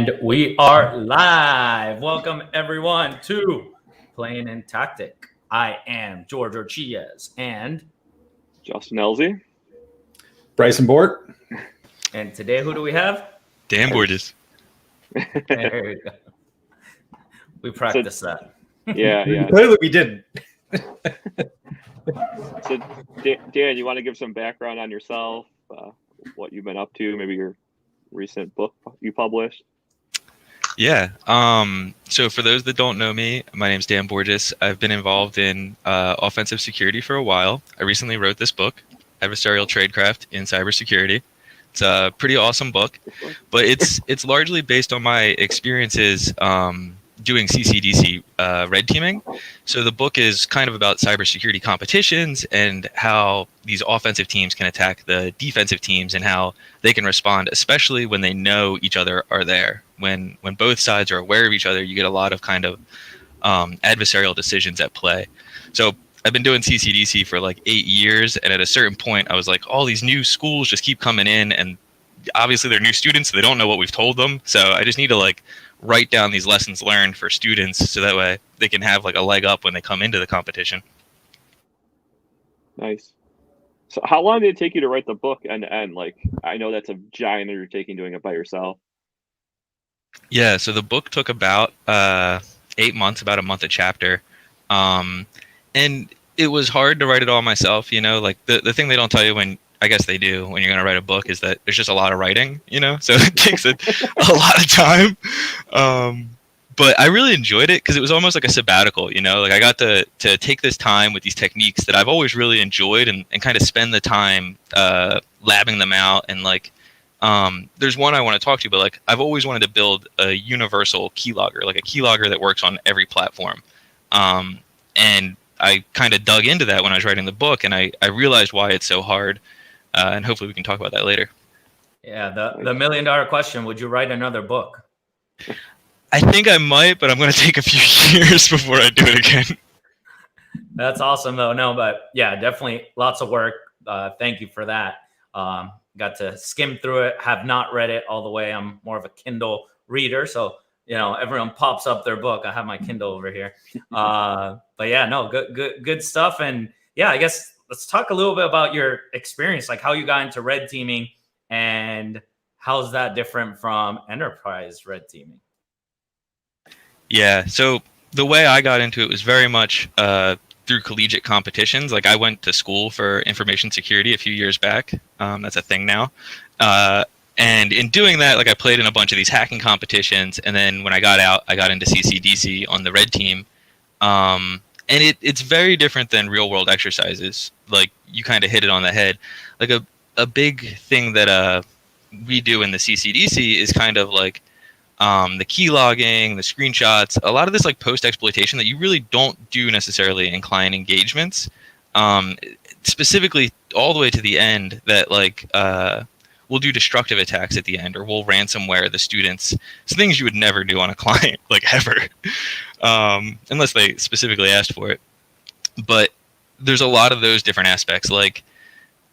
And we are live. Welcome everyone to Playing in Tactic. I am George Orchilles and Justin Elze. Bryson Bort. And today who do we have? Dan Borges. There you go. We practiced that. Yeah. Clearly we didn't. So Dan, you want to give some background on yourself, what you've been up to, maybe your recent book you published? Yeah. So for those that don't know me, my name's Dan Borges. I've been involved in offensive security for a while. I recently wrote this book, Adversarial Tradecraft in Cybersecurity. It's a pretty awesome book, but it's largely based on my experiences doing CCDC red teaming. So the book is kind of about cybersecurity competitions and how these offensive teams can attack the defensive teams and how they can respond, especially when they know each other are there. When both sides are aware of each other, you get a lot of kind of adversarial decisions at play. So I've been doing CCDC for like 8 years, and at a certain point I was like, all these new schools just keep coming in, and obviously they're new students, so they don't know what we've told them. So I just need to like write down these lessons learned for students so that way they can have like a leg up when they come into the competition. Nice. So how long did it take you to write the book end to end? Like, I know that's a giant undertaking doing it by yourself. Yeah, so the book took about 8 months, about a month a chapter. And it was hard to write it all myself, you know, like the thing they don't tell you when, I guess they do when you're going to write a book, is that there's just a lot of writing, you know, so it takes a lot of time. But I really enjoyed it because it was almost like a sabbatical, you know, like I got to take this time with these techniques that I've always really enjoyed and kind of spend the time labbing them out. And like, there's one I want to talk to you, but like I've always wanted to build a universal keylogger, like a keylogger that works on every platform. And I kind of dug into that when I was writing the book, and I realized why it's so hard. And hopefully we can talk about that later. Yeah, the $1 million question, would you write another book? I think I might, but I'm going to take a few years before I do it again. That's awesome, though. No, but yeah, definitely lots of work. Thank you for that. Got to skim through it, have not read it all the way. I'm more of a Kindle reader, so you know, everyone pops up their book. I have my Kindle over here. But yeah, no, good stuff. And yeah, I guess let's talk a little bit about your experience, like how you got into red teaming and how's that different from enterprise red teaming? Yeah, so the way I got into it was very much through collegiate competitions. Like I went to school for information security a few years back. That's a thing now. And in doing that, like I played in a bunch of these hacking competitions. And then when I got out, I got into CCDC on the red team. And it's very different than real world exercises. Like you kind of hit it on the head. Like a big thing that we do in the CCDC is kind of like the key logging, the screenshots, a lot of this like post exploitation that you really don't do necessarily in client engagements. Specifically all the way to the end that like we'll do destructive attacks at the end, or we'll ransomware the students. It's things you would never do on a client, like ever, unless they specifically asked for it. But there's a lot of those different aspects. Like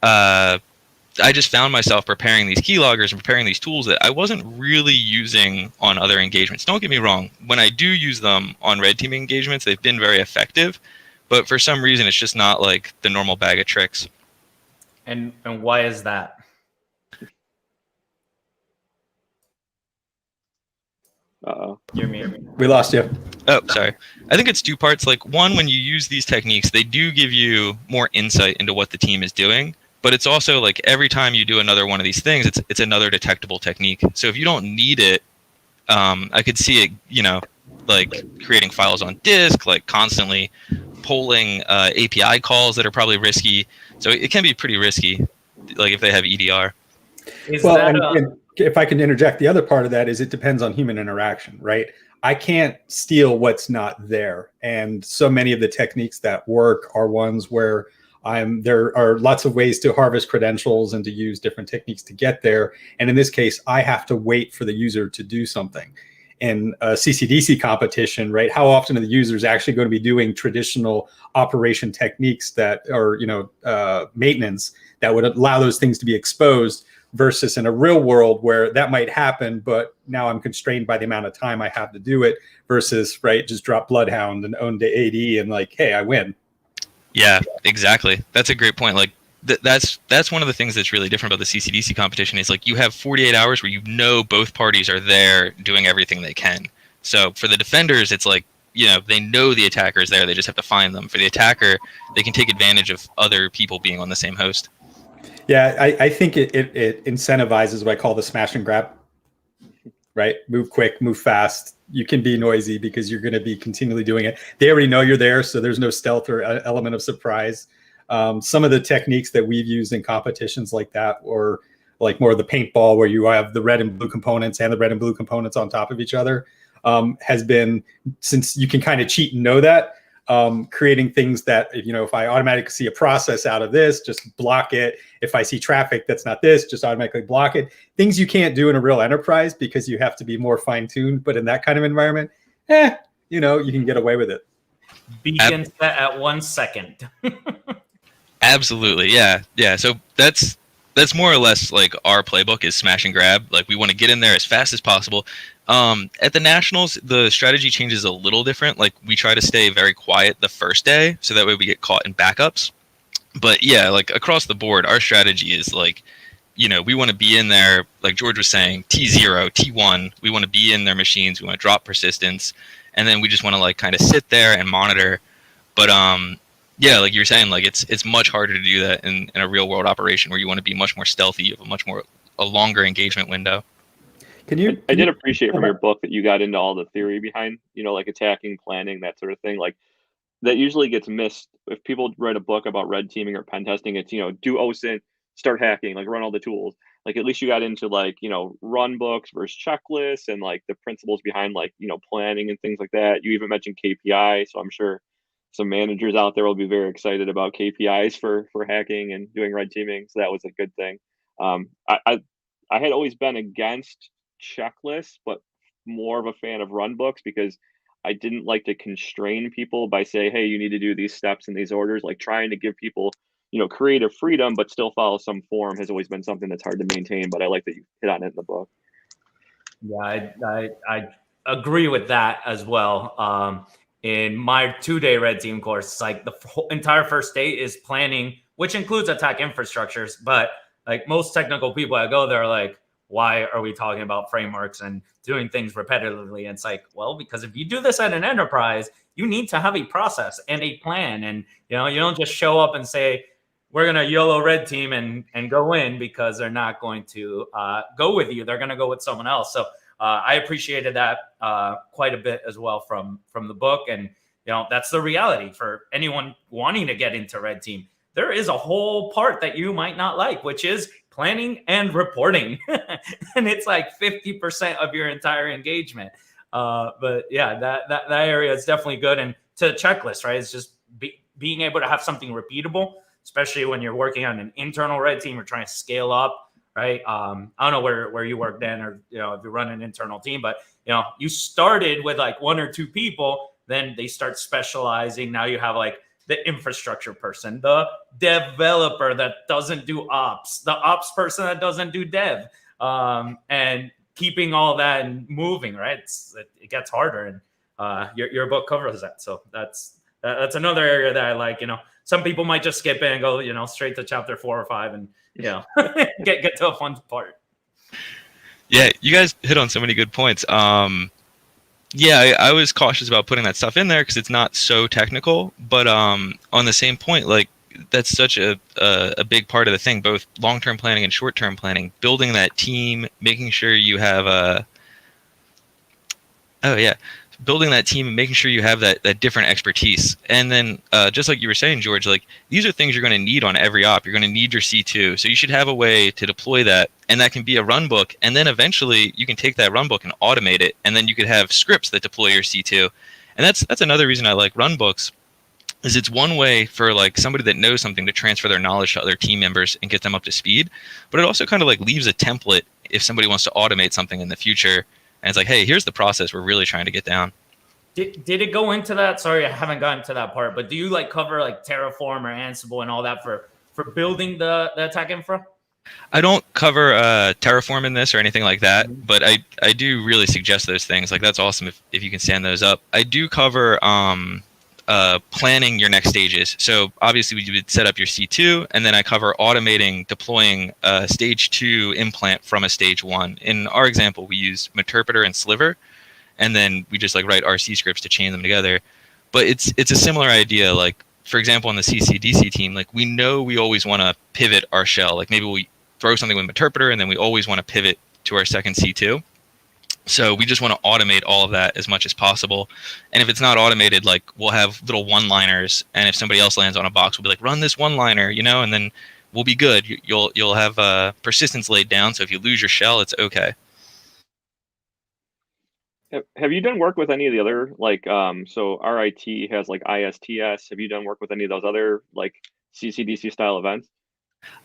I just found myself preparing these keyloggers and preparing these tools that I wasn't really using on other engagements. Don't get me wrong. When I do use them on red teaming engagements, they've been very effective. But for some reason, it's just not like the normal bag of tricks. And why is that? You're muted. We lost you. Oh, sorry. I think it's two parts. Like one, when you use these techniques, they do give you more insight into what the team is doing. But it's also like every time you do another one of these things, it's another detectable technique. So if you don't need it, I could see it, you know, like creating files on disk, like constantly polling API calls that are probably risky. So it can be pretty risky, like if they have EDR. And if I can interject, the other part of that is it depends on human interaction, right? I can't steal what's not there. And so many of the techniques that work are ones where there are lots of ways to harvest credentials and to use different techniques to get there. And in this case, I have to wait for the user to do something. In a CCDC competition, right? How often are the users actually going to be doing traditional operation techniques that are, maintenance that would allow those things to be exposed versus in a real world where that might happen, but now I'm constrained by the amount of time I have to do it versus, right, just drop Bloodhound and own the AD and like, hey, I win. Yeah, exactly. That's a great point. Like that's one of the things that's really different about the CCDC competition is like you have 48 hours where you know both parties are there doing everything they can. So for the defenders, it's like, they know the attacker is there. They just have to find them. For the attacker, they can take advantage of other people being on the same host. Yeah, I think it incentivizes what I call the smash and grab, right? Move quick, move fast. You can be noisy because you're going to be continually doing it. They already know you're there, so there's no stealth or element of surprise. Some of the techniques that we've used in competitions like that, or like more of the paintball where you have the red and blue components and the red and blue components on top of each other, has been, since you can kind of cheat and know that, creating things that, if I automatically see a process out of this, just block it. If I see traffic that's not this, just automatically block it. Things you can't do in a real enterprise because you have to be more fine-tuned. But in that kind of environment, you can get away with it. Beacon set at 1 second. Absolutely, yeah. So that's more or less like our playbook is smash and grab. Like we want to get in there as fast as possible. At the Nationals, the strategy changes a little different. Like we try to stay very quiet the first day, so that way we get caught in backups. But yeah, like across the board, our strategy is like, we want to be in there, like George was saying, T0, T1. We want to be in their machines. We want to drop persistence, and then we just want to like kind of sit there and monitor. But yeah, like you were saying, like it's much harder to do that in a real world operation where you want to be much more stealthy. You have a longer engagement window. I did appreciate from your book that you got into all the theory behind, like attacking, planning, that sort of thing. Like that usually gets missed if people write a book about red teaming or pen testing. It's, do OSINT, start hacking, like run all the tools. Like at least you got into like, run books versus checklists and like the principles behind like, planning and things like that. You even mentioned KPI. So I'm sure some managers out there will be very excited about KPIs for hacking and doing red teaming. So that was a good thing. I had always been against checklists, but more of a fan of run books because I didn't like to constrain people by saying, hey, you need to do these steps and these orders. Like trying to give people, creative freedom, but still follow some form has always been something that's hard to maintain. But I like that you hit on it in the book. Yeah, I agree with that as well. In my 2-day red team course, it's like the entire first day is planning, which includes attack infrastructures. But like most technical people that go there are like, why are we talking about frameworks and doing things repetitively? And it's like, well, because if you do this at an enterprise, you need to have a process and a plan. And, you don't just show up and say, we're going to YOLO red team and go in, because they're not going to go with you. They're going to go with someone else. So I appreciated that quite a bit as well from the book. And, that's the reality for anyone wanting to get into red team. There is a whole part that you might not like, which is planning and reporting. And it's like 50% of your entire engagement. But yeah, that area is definitely good. And to checklist, right? It's just being able to have something repeatable, especially when you're working on an internal red team or trying to scale up, right? I don't know where you work, Dan, or, if you run an internal team, but, you started with like 1 or 2 people, then they start specializing. Now you have like the infrastructure person, the developer that doesn't do ops, the ops person that doesn't do dev, and keeping all that and moving, right? It gets harder, and your book covers that. So that's another area that I like. Some people might just skip it and go, straight to chapter 4 or 5, and get to a fun part. Yeah, you guys hit on so many good points. Yeah, I was cautious about putting that stuff in there because it's not so technical. But on the same point, like that's such a big part of the thing, both long-term planning and short-term planning, building that team, making sure you have building that team and making sure you have that different expertise. And then just like you were saying, George, like these are things you're going to need on every op. You're going to need your C2. So you should have a way to deploy that. And that can be a run book. And then eventually you can take that run book and automate it. And then you could have scripts that deploy your C2. And that's another reason I like run books, is it's one way for like somebody that knows something to transfer their knowledge to other team members and get them up to speed. But it also kind of like leaves a template if somebody wants to automate something in the future. And it's like, hey, here's the process we're really trying to get down. Did it go into that? Sorry, I haven't gotten to that part. But do you like cover like Terraform or Ansible and all that for building the attack infra? I don't cover Terraform in this or anything like that, but I do really suggest those things. Like that's awesome if you can stand those up. I do cover planning your next stages. So obviously you would set up your C2, and then I cover automating deploying a stage 2 implant from a stage 1. In our example, we use Meterpreter and Sliver, and then we just like write RC scripts to chain them together. But it's a similar idea. Like for example, on the CCDC team, like we know we always want to pivot our shell. Like maybe we throw something with Meterpreter, and then we always want to pivot to our second C2. So we just want to automate all of that as much as possible. And if it's not automated, like we'll have little one-liners, and if somebody else lands on a box, we'll be like, run this one-liner, and then we'll be good. You'll have persistence laid down, so if you lose your shell, it's okay. Have you done work with any of the other, like, so RIT has like ISTS. Have you done work with any of those other like CCDC style events?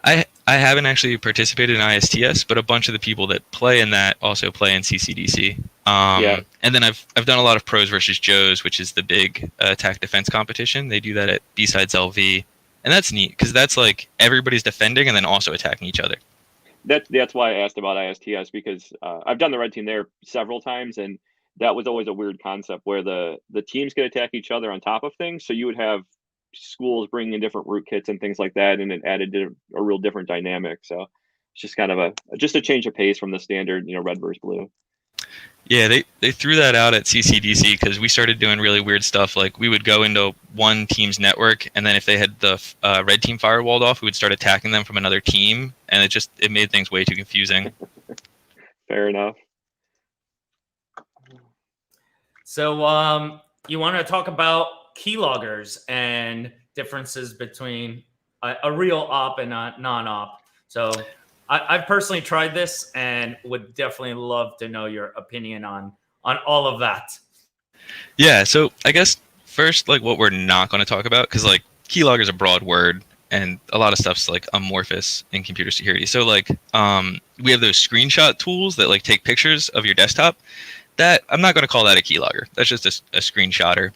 I haven't actually participated in ISTS, but a bunch of the people that play in that also play in CCDC. And then I've done a lot of Pros versus Joes, which is the big attack defense competition. They do that at B-Sides LV, and that's neat because that's like everybody's defending and then also attacking each other. That's why I asked about ISTS, because I've done the red team there several times, and that was always a weird concept where the teams could attack each other on top of things. So you would have schools bringing in different root kits and things like that, and it added a real different dynamic. So it's just kind of just a change of pace from the standard, red versus blue. Yeah, they threw that out at CCDC because we started doing really weird stuff. Like we would go into one team's network, and then if they had the red team firewalled off, we would start attacking them from another team, and it made things way too confusing. Fair enough. So you want to talk about Keyloggers and differences between a real op and a non-op. So I've personally tried this and would definitely love to know your opinion on all of that. Yeah, so I guess first, like what we're not going to talk about, because like Keylogger is a broad word and a lot of stuff's like amorphous in computer security. So like we have those screenshot tools that like take pictures of your desktop. That I'm not going to call that a keylogger. That's just a screenshotter.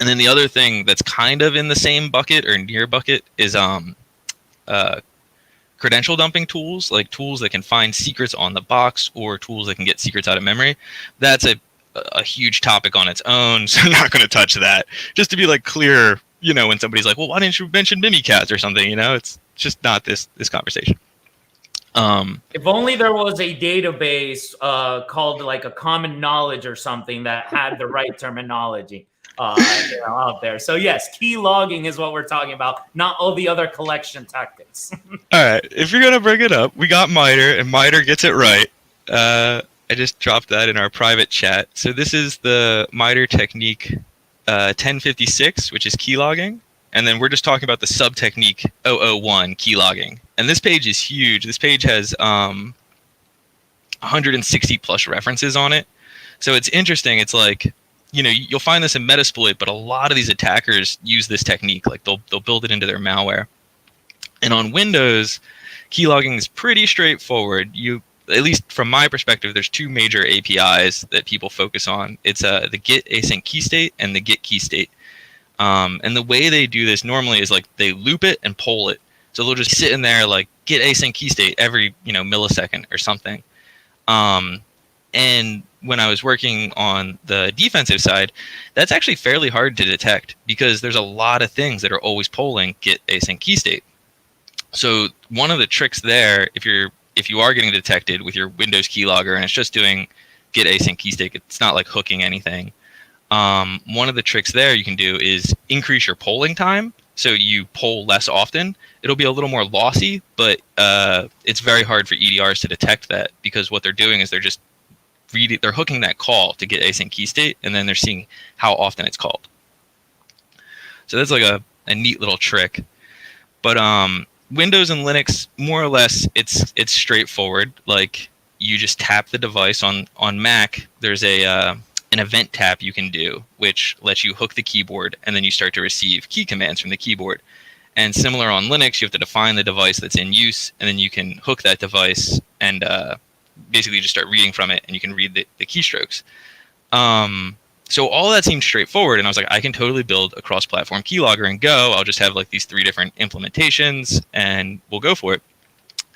And then the other thing that's kind of in the same bucket or near bucket is credential dumping tools, like tools that can find secrets on the box or tools that can get secrets out of memory. That's a huge topic on its own, so I'm not going to touch that. Just to be like clear, when somebody's like, well, why didn't you mention Mimikatz or something? It's just not this conversation. If only there was a database called like a common knowledge or something that had the right terminology out there. So yes, key logging is what we're talking about, not all the other collection tactics. All right, if you're gonna bring it up, we got MITRE, and MITRE gets it right. I just dropped that in our private chat. So this is the MITRE technique 1056, which is key logging. And then we're just talking about the sub-technique 001, key logging. And this page is huge. This page has 160 plus references on it. So it's interesting. It's like, you'll find this in Metasploit, but a lot of these attackers use this technique. Like they'll build it into their malware. And on Windows, key logging is pretty straightforward. At least from my perspective, there's two major APIs that people focus on. It's the get async key state and the get key state. And the way they do this normally is like they loop it and poll it. So they'll just sit in there like get async key state every millisecond or something. And when I was working on the defensive side, that's actually fairly hard to detect because there's a lot of things that are always polling get async key state. So one of the tricks there, if you are getting detected with your Windows keylogger and it's just doing get async key state, it's not like hooking anything. One of the tricks there you can do is increase your polling time. So you poll less often. It'll be a little more lossy, but it's very hard for EDRs to detect that because what they're doing is they're just they're hooking that call to get async key state, and then they're seeing how often it's called. So that's like a neat little trick. But Windows and Linux, more or less, it's straightforward. Like you just tap the device on Mac. There's an event tap you can do, which lets you hook the keyboard, and then you start to receive key commands from the keyboard. And similar on Linux, you have to define the device that's in use, and then you can hook that device and basically just start reading from it, and you can read the keystrokes. So all that seemed straightforward, and I was like, I can totally build a cross-platform keylogger and go. I'll just have like these 3 different implementations, and we'll go for it.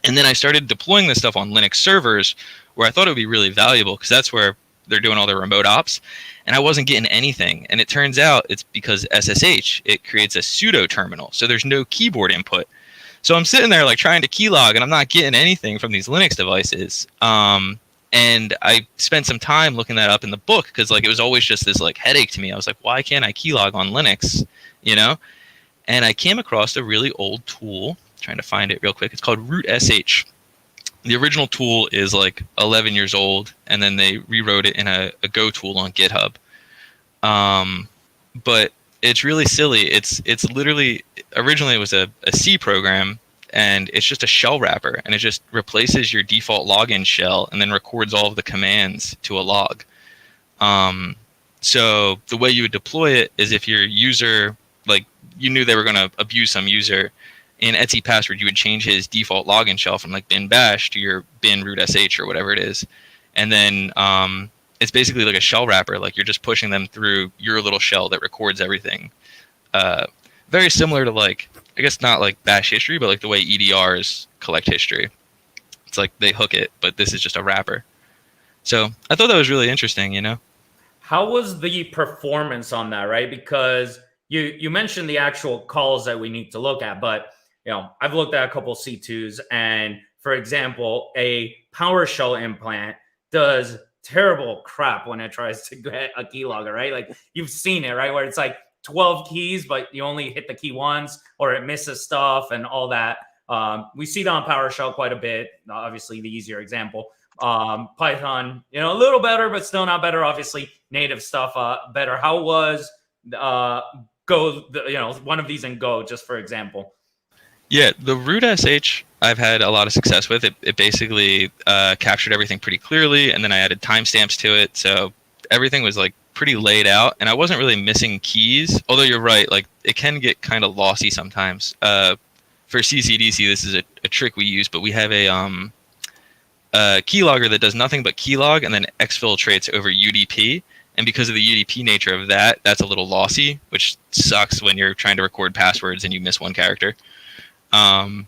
And then I started deploying this stuff on Linux servers where I thought it would be really valuable because that's where they're doing all their remote ops. And I wasn't getting anything. And it turns out it's because SSH, it creates a pseudo terminal. So there's no keyboard input. So I'm sitting there like trying to keylog and I'm not getting anything from these Linux devices. And I spent some time looking that up in the book because like it was always just this like headache to me. I was like, why can't I keylog on Linux? You know? And I came across a really old tool, trying to find it real quick. It's called rootsh. The original tool is like 11 years old, and then they rewrote it in a Go tool on GitHub. But it's really silly. It's literally, originally it was a C program, and it's just a shell wrapper, and it just replaces your default login shell and then records all of the commands to a log. So the way you would deploy it is if your user, like you knew they were going to abuse some user, in etc password, you would change his default login shell from like bin bash to your bin root sh or whatever it is. And then it's basically like a shell wrapper. Like you're just pushing them through your little shell that records everything. Very similar to like, I guess not like bash history, but like the way EDRs collect history. It's like they hook it, but this is just a wrapper. So I thought that was really interesting, you know? How was the performance on that, right? Because you mentioned the actual calls that we need to look at, but you know, I've looked at a couple C2s, and for example, a PowerShell implant does terrible crap when it tries to get a keylogger, right? Like you've seen it, right? Where it's like 12 keys, but you only hit the key once, or it misses stuff and all that. We see it on PowerShell quite a bit. Obviously, the easier example. Python, you know, a little better, but still not better. Obviously, native stuff better. How was Go? You know, one of these in Go, just for example. Yeah, the root sh I've had a lot of success with. It basically captured everything pretty clearly, and then I added timestamps to it, so everything was like pretty laid out, and I wasn't really missing keys. Although you're right, like it can get kind of lossy sometimes. For CCDC, this is a trick we use, but we have a keylogger that does nothing but keylog and then exfiltrates over UDP. And because of the UDP nature of that, that's a little lossy, which sucks when you're trying to record passwords and you miss one character. But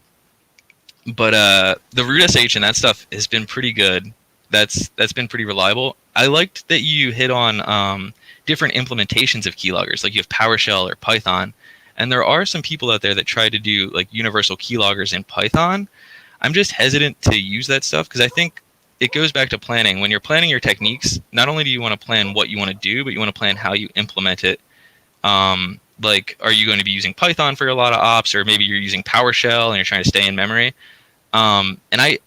the root sh and that stuff has been pretty good. That's been pretty reliable. I liked that you hit on different implementations of keyloggers, like you have PowerShell or Python, and there are some people out there that try to do like universal keyloggers in Python. I'm just hesitant to use that stuff because I think it goes back to planning. When you're planning your techniques, not only do you want to plan what you want to do, but you want to plan how you implement it. Like, are you going to be using Python for a lot of ops, or maybe you're using PowerShell and you're trying to stay in memory? And I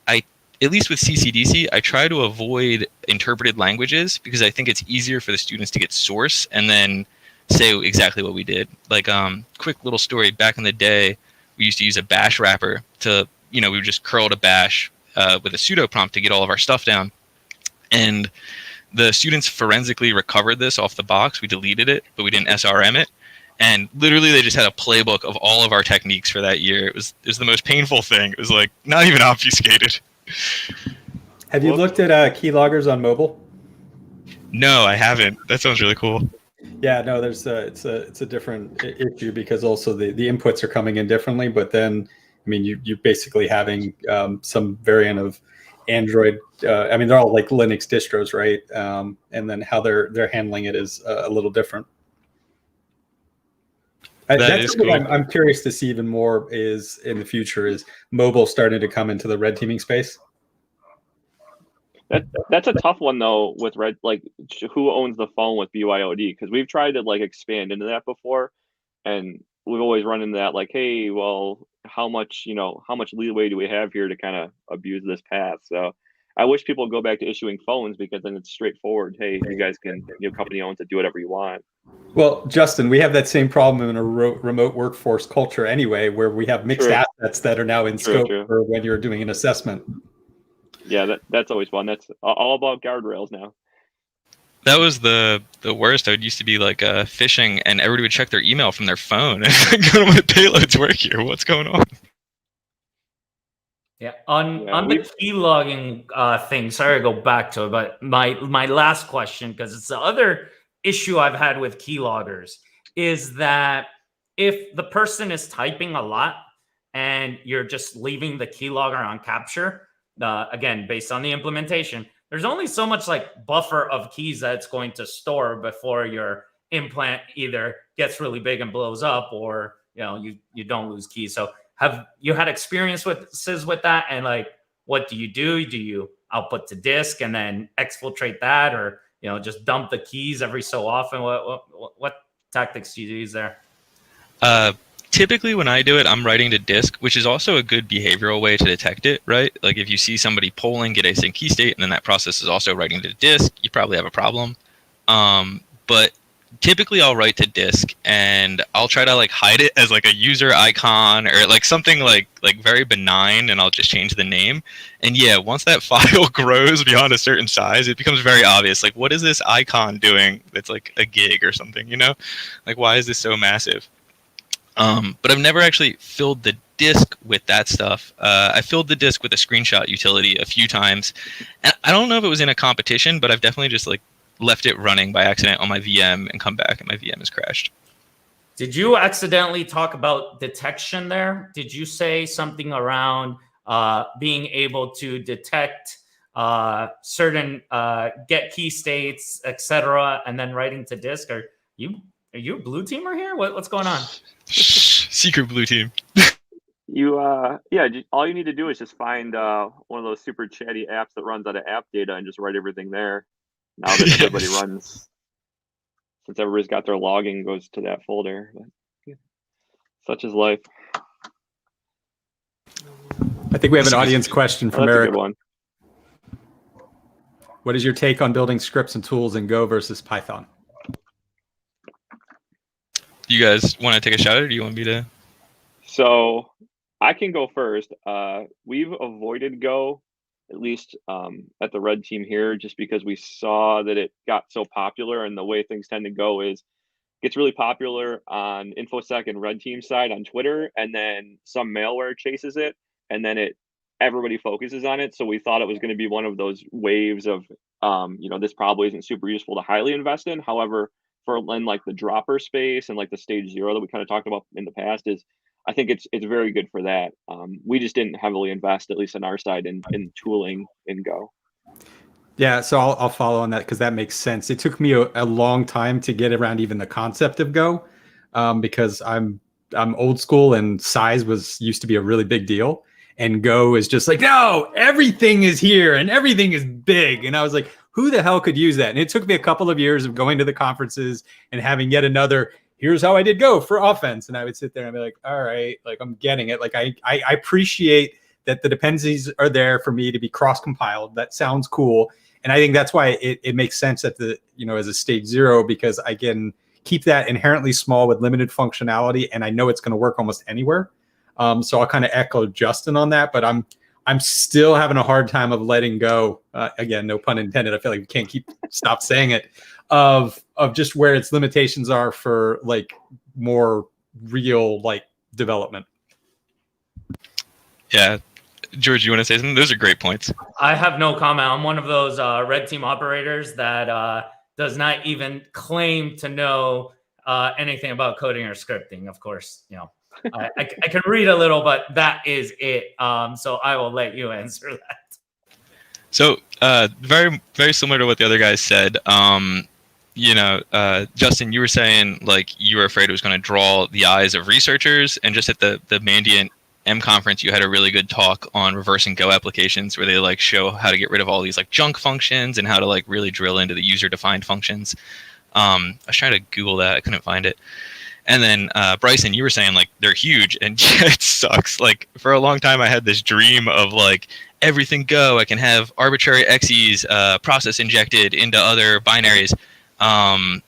at least with CCDC, I try to avoid interpreted languages because I think it's easier for the students to get source and then say exactly what we did. Like, quick little story. Back in the day, we used to use a bash wrapper to, you know, we just curled a bash with a pseudo prompt to get all of our stuff down. And the students forensically recovered this off the box. We deleted it, but we didn't SRM it. And literally, they just had a playbook of all of our techniques for that year. It was the most painful thing. It was like not even obfuscated. Have you looked at keyloggers on mobile? No, I haven't. That sounds really cool. Yeah, no, there's it's a different issue because also the inputs are coming in differently. But then, I mean, you're basically having some variant of Android. I mean, they're all like Linux distros, right? And then how they're handling it is a little different. That's cool. I'm curious to see even more is in the future is mobile starting to come into the red teaming space. That's a tough one though with red, like who owns the phone with BYOD, because we've tried to like expand into that before, and we've always run into that like, hey, well, how much leeway do we have here to kind of abuse this path? So I wish people would go back to issuing phones because then it's straightforward. Hey, you guys can, your company owns it, do whatever you want. Well, Justin, we have that same problem in a remote workforce culture anyway, where we have mixed assets that are now in scope for when you're doing an assessment. Yeah, that's always fun. That's all about guardrails now. That was the worst. It used to be like phishing, and everybody would check their email from their phone. And go to my payloads work here. What's going on? Yeah, on the keylogging thing. Sorry to go back to it, but my last question, because it's the other issue I've had with keyloggers, is that if the person is typing a lot and you're just leaving the keylogger on capture, again, based on the implementation, there's only so much like buffer of keys that it's going to store before your implant either gets really big and blows up, or you don't lose keys. So have you had experience with that? And like, what do? Do you output to disk and then exfiltrate that, or just dump the keys every so often? What tactics do you use there? Typically when I do it, I'm writing to disk, which is also a good behavioral way to detect it, right? Like if you see somebody polling get async key state, and then that process is also writing to disk, you probably have a problem. But typically I'll write to disk, and I'll try to like hide it as like a user icon or like something like very benign, and I'll just change the name. And yeah, once that file grows beyond a certain size, it becomes very obvious. Like, what is this icon doing that's like a gig or something, Like, why is this so massive? But I've never actually filled the disk with that stuff. I filled the disk with a screenshot utility a few times. And I don't know if it was in a competition, but I've definitely just like left it running by accident on my VM and come back and my VM has crashed. Did you accidentally talk about detection there? Did you say something around being able to detect certain get key states, etc., and then writing to disk? Are you a blue teamer here? What's going on? Secret blue team. All you need to do is just find one of those super chatty apps that runs out of app data and just write everything there. Now that everybody runs, since everybody's got their logging goes to that folder. But, yeah, such is life. I think we have an audience question from Eric. A good one. What is your take on building scripts and tools in Go versus Python? You guys want to take a shot, or do you want me to? So I can go first. We've avoided Go, at least at the red team here, just because we saw that it got so popular, and the way things tend to go is it gets really popular on InfoSec and red team side on Twitter, and then some malware chases it, and then everybody focuses on it. So we thought it was going to be one of those waves of, this probably isn't super useful to highly invest in. However, for in like the dropper space and like the stage 0 that we kind of talked about in the past, I think it's very good for that. We just didn't heavily invest, at least on our side, in tooling in Go. Yeah, so I'll follow on that because that makes sense. It took me a long time to get around even the concept of Go, because I'm old school and size used to be a really big deal, and Go is just like, no, everything is here and everything is big, and I was like, who the hell could use that? And it took me a couple of years of going to the conferences and having yet another, here's how I did Go for offense. And I would sit there and be like, all right, like I'm getting it. Like I appreciate that the dependencies are there for me to be cross-compiled. That sounds cool. And I think that's why it makes sense at the, as a stage 0, because I can keep that inherently small with limited functionality. And I know it's going to work almost anywhere. So I'll kind of echo Justin on that, but I'm still having a hard time of letting go. Again, no pun intended. I feel like we can't stop saying it, of just where its limitations are for like more real like development. Yeah. George, you want to say something? Those are great points. I have no comment. I'm one of those red team operators that does not even claim to know anything about coding or scripting. Of course, I can read a little, but that is it. So I will let you answer that. So very, very similar to what the other guys said. Justin, you were saying like you were afraid it was going to draw the eyes of researchers, and just at the Mandiant M conference, you had a really good talk on reversing Go applications where they like show how to get rid of all these like junk functions and how to like really drill into the user-defined functions. I was trying to Google that, I couldn't find it. And then Bryson, you were saying like they're huge, and it sucks. Like for a long time, I had this dream of like everything Go. I can have arbitrary XEs process injected into other binaries, and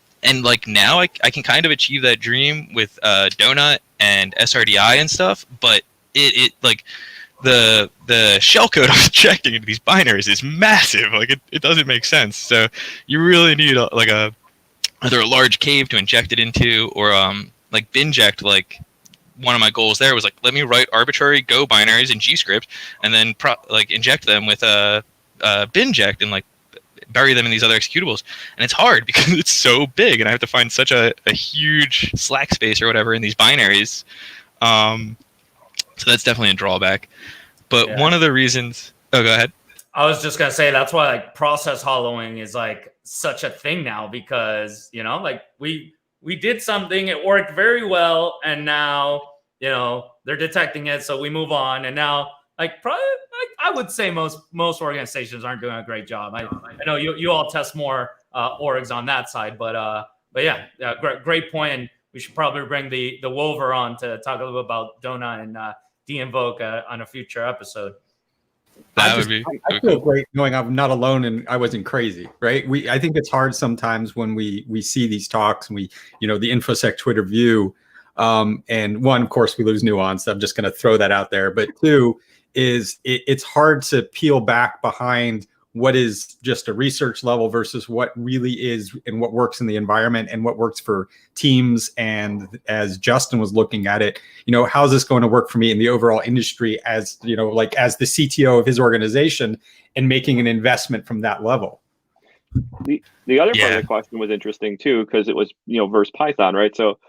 like now I can kind of achieve that dream with Donut and SRDI and stuff. But it like the shellcode I'm injecting into these binaries is massive. Like it doesn't make sense. So you really need either a large cave to inject it into, or like binject. Like one of my goals there was like, let me write arbitrary Go binaries in GScript and then inject them with a binject and like bury them in these other executables. And it's hard because it's so big, and I have to find such a huge slack space or whatever in these binaries. So that's definitely a drawback. But Yeah. one of the reasons, oh, go ahead. I was just gonna say that's why like process hollowing is like such a thing now, because like we did something, it worked very well, and now they're detecting it, so we move on, and now like probably like I would say most organizations aren't doing a great job. I know you all test more orgs on that side, but yeah, great point. And we should probably bring the Wolver on to talk a little bit about Dona and de-invoke on a future episode. I feel great knowing I'm not alone and I wasn't crazy, right? I think it's hard sometimes when we see these talks and we, the InfoSec Twitter view, and one, of course, we lose nuance. I'm just going to throw that out there. But two is it's hard to peel back behind what is just a research level versus what really is and what works in the environment and what works for teams. And as Justin was looking at it, how's this going to work for me in the overall industry as, like as the CTO of his organization and making an investment from that level. The other part of the question was interesting too, because it was, versus Python, right? So,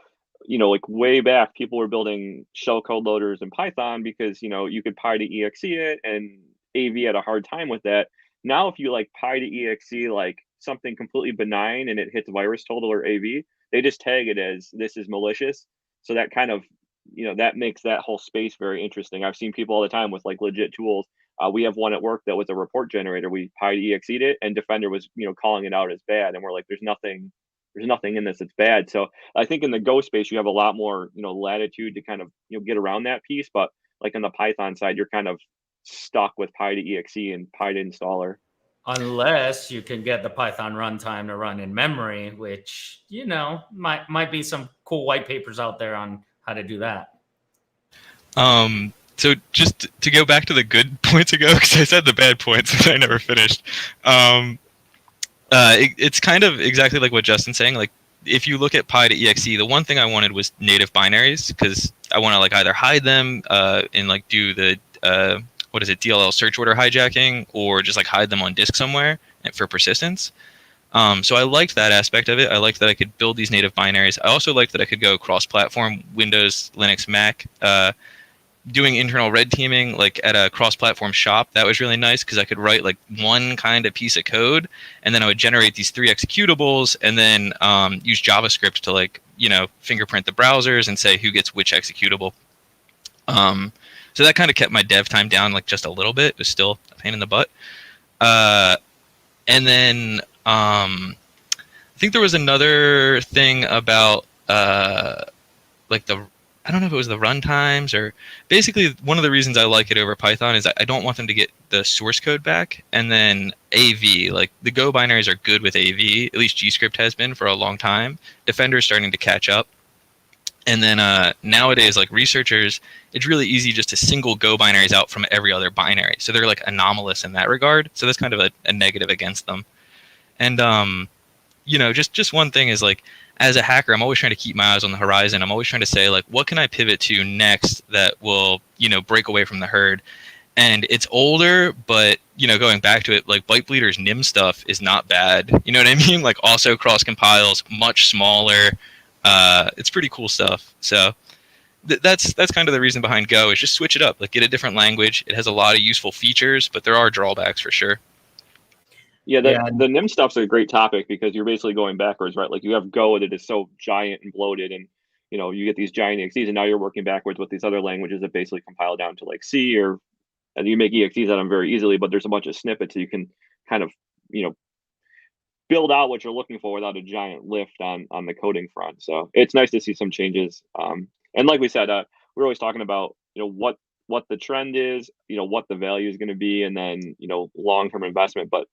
like way back, people were building shellcode loaders in Python because, you could Py-to-exe it, and AV had a hard time with that. Now, if you like Py-to-exe like something completely benign and it hits VirusTotal or AV, they just tag it as this is malicious. So that kind of, that makes that whole space very interesting. I've seen people all the time with like legit tools. We have one at work that was a report generator. We Py-to-exe'd it, and Defender was, calling it out as bad. And we're like, there's nothing in this that's bad. So I think in the Go space, you have a lot more, latitude to kind of, get around that piece. But like on the Python side, you're kind of stuck with Py-to-exe and Py-to-installer. Unless you can get the Python runtime to run in memory, which, might be some cool white papers out there on how to do that. So just to go back to the good points ago, because I said the bad points and I never finished. It's kind of exactly like what Justin's saying. Like, if you look at Py-to-exe, the one thing I wanted was native binaries, because I want to like either hide them and like do the DLL search order hijacking, or just like hide them on disk somewhere for persistence. So I liked that aspect of it. I liked that I could build these native binaries. I also liked that I could go cross-platform, Windows, Linux, Mac. Doing internal red teaming like at a cross-platform shop, that was really nice because I could write like one kind of piece of code, and then I would generate these 3 executables, and then use JavaScript to like fingerprint the browsers and say who gets which executable. So that kind of kept my dev time down like just a little bit. It was still a pain in the butt. And then I think there was another thing about like I don't know if it was the runtimes, or basically one of the reasons I like it over Python is I don't want them to get the source code back. And then AV, like the Go binaries are good with AV, at least GScript has been for a long time. Defender is starting to catch up. And then nowadays, like researchers, it's really easy just to single Go binaries out from every other binary. So they're like anomalous in that regard. So that's kind of a negative against them. And, just one thing is like, as a hacker, I'm always trying to keep my eyes on the horizon. I'm always trying to say, like, what can I pivot to next that will, break away from the herd? And it's older, but, going back to it, like Bytebleeder's NIM stuff is not bad. You know what I mean? Like also cross compiles, much smaller. It's pretty cool stuff. So that's kind of the reason behind Go, is just switch it up, like get a different language. It has a lot of useful features, but there are drawbacks for sure. Yeah, the NIM stuff's a great topic because you're basically going backwards, right? Like you have Go that is so giant and bloated, and you get these giant EXEs, and now you're working backwards with these other languages that basically compile down to like C, and you make EXEs out of them very easily, but there's a bunch of snippets so you can kind of build out what you're looking for without a giant lift on the coding front. So it's nice to see some changes. And like we said, we're always talking about what the trend is, what the value is going to be, and then long-term investment. But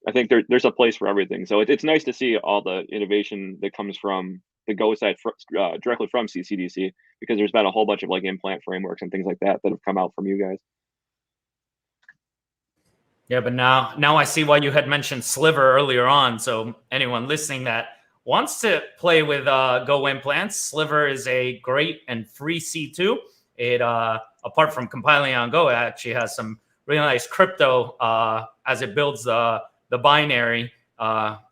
I think there's a place for everything. So it's nice to see all the innovation that comes from the Go side directly from CCDC, because there's been a whole bunch of like implant frameworks and things like that have come out from you guys. Yeah, but now I see why you had mentioned Sliver earlier on. So anyone listening that wants to play with Go implants, Sliver is a great and free C2. It apart from compiling on Go, it actually has some really nice crypto as it builds the binary.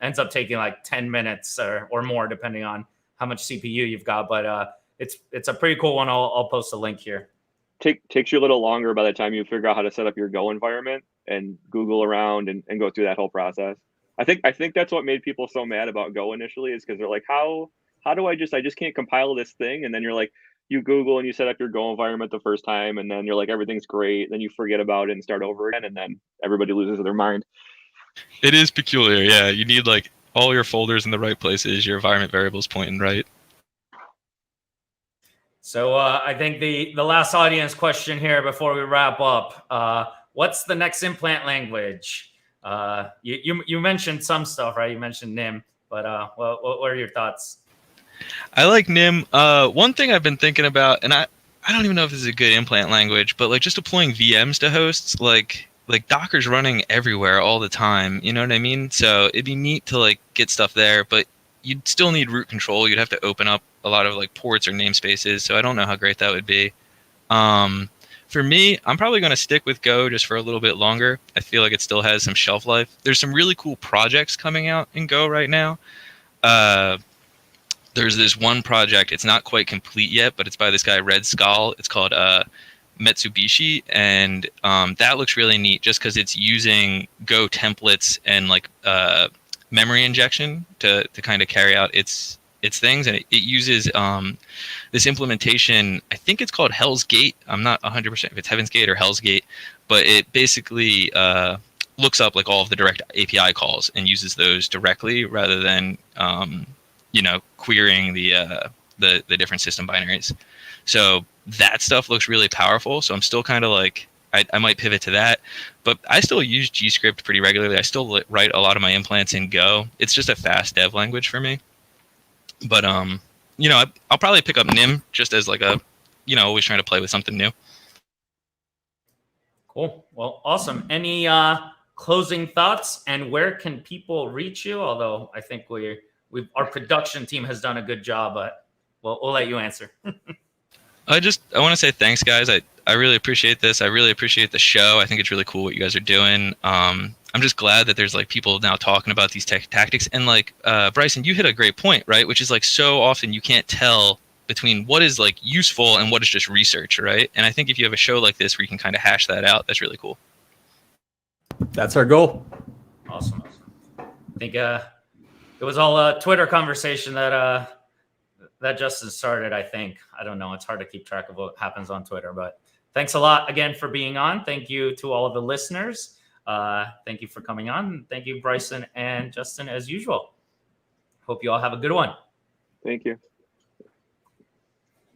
Ends up taking like 10 minutes or more, depending on how much CPU you've got. But it's a pretty cool one. I'll post a link here. takes you a little longer by the time you figure out how to set up your Go environment and Google around and go through that whole process. I think that's what made people so mad about Go initially, is because they're like, how do I just can't compile this thing? And then you're like, you Google and you set up your Go environment the first time, and then you're like, everything's great. Then you forget about it and start over again, and then everybody loses their mind. It is peculiar, yeah. You need like all your folders in the right places, your environment variables pointing right. So I think the last audience question here before we wrap up, what's the next implant language? You mentioned some stuff, right? You mentioned NIM, but what are your thoughts? I like NIM. One thing I've been thinking about, and I don't even know if this is a good implant language, but like just deploying VMs to hosts, like Docker's running everywhere all the time. You know what I mean? So it'd be neat to like get stuff there, but you'd still need root control. You'd have to open up a lot of like ports or namespaces. So I don't know how great that would be. For me, I'm probably going to stick with Go just for a little bit longer. I feel like it still has some shelf life. There's some really cool projects coming out in Go right now. There's this one project. It's not quite complete yet, but it's by this guy, Red Skull. It's called Mitsubishi, and that looks really neat just because it's using Go templates and like memory injection to kind of carry out its things, and it uses this implementation. I think it's called Hell's Gate. I'm not 100% if it's Heaven's Gate or Hell's Gate, but it basically looks up like all of the direct API calls and uses those directly rather than querying the different system binaries. So that stuff looks really powerful. So I'm still kind of like, I might pivot to that, but I still use GScript pretty regularly. I still write a lot of my implants in Go. It's just a fast dev language for me. But I'll probably pick up NIM just as like a, always trying to play with something new. Cool. Well, awesome. Any closing thoughts, and where can people reach you? Although I think our production team has done a good job, but we'll let you answer. I want to say thanks, guys. I really appreciate this. I really appreciate the show. I think it's really cool what you guys are doing. I'm just glad that there's like people now talking about these tactics. And like Bryson, you hit a great point, right? Which is like so often you can't tell between what is like useful and what is just research, right? And I think if you have a show like this where you can kind of hash that out, that's really cool. That's our goal. Awesome. I think it was all a Twitter conversation that Justin started, I think. I don't know. It's hard to keep track of what happens on Twitter, but thanks a lot again for being on. Thank you to all of the listeners. Thank you for coming on. Thank you, Bryson and Justin, as usual. Hope you all have a good one. Thank you.